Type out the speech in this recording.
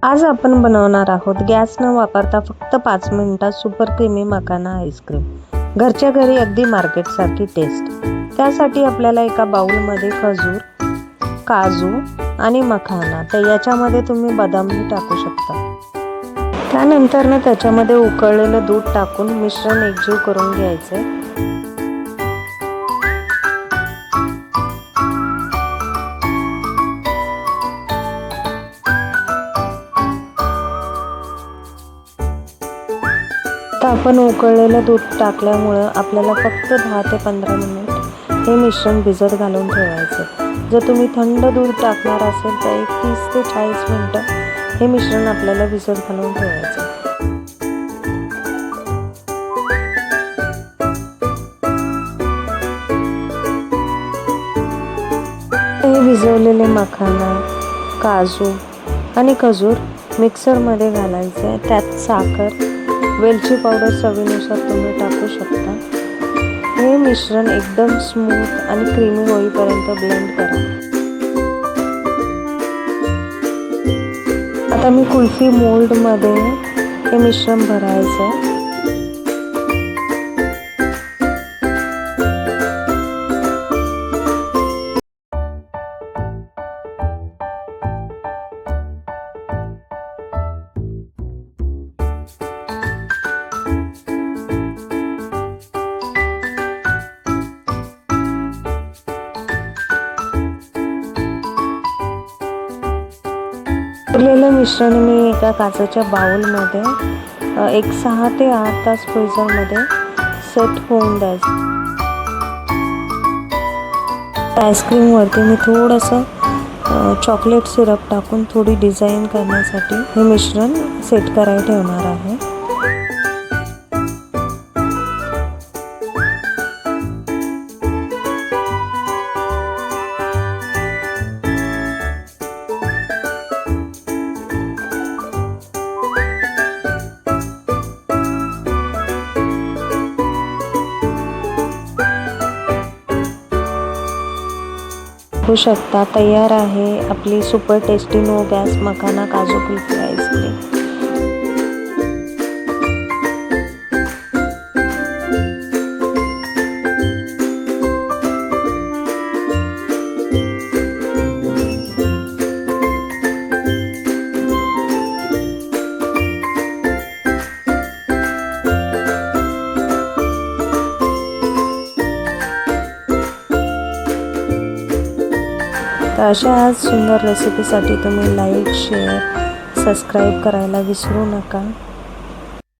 आज आपण बनवणार आहोत गॅस न वापरता फक्त 5 मिनिटात सुपर क्रीमी मखाना आईस्क्रीम। घरच्या घरी अगदी मार्केटसारखी टेस्ट। त्यासाठी आपल्याला एका बाउलमध्ये खजूर, काजू आणि मखाना, तर याच्यामध्ये तुम्ही बदामही टाकू शकता। त्यानंतर त्याच्यामध्ये उकळलेलं दूध टाकून मिश्रण एकजीव करून घ्यायचे। आता आपण उकळलेलं दूध टाकल्यामुळे आपल्याला फक्त 10 ते 15 मिनिट हे मिश्रण भिजत घालून ठेवायचं। जर तुम्ही थंड दूध टाकणार असेल तर एक 30 ते 40 मिनिटं हे मिश्रण आपल्याला भिजत घालून ठेवायचं। हे भिजवलेले मखाना, काजू आणि खजूर मिक्सरमध्ये घालायचे। त्यात साखर, वेलची पावडर चवीनुसार तुम्ही टाकू शकता। हे मिश्रण एकदम स्मूथ आणि क्रीमी होईपर्यंत ब्लेंड करा। आता मी कुल्फी मोल्डमध्ये हे मिश्रण भरायचं। उरलेलं मिश्रण मी एका काचेच्या बाउलमध्ये एक 6 ते 8 तास फ्रीझरमध्ये सेट होऊन द्यायचं। आईस्क्रीमवरती मी थोडंसं चॉकलेट सिरप टाकून थोडी डिझाईन करण्यासाठी हे मिश्रण सेट करायला ठेवणार आहे। बघू शकता तयार आहे आपली सुपर टेस्टी नो गॅस मखाना काजू कुल्फी आईस्क्रीम। तर अशा आज सुंदर रेसिपीसाठी तुम्ही लाईक, शेअर, सबस्क्राईब करायला विसरू नका।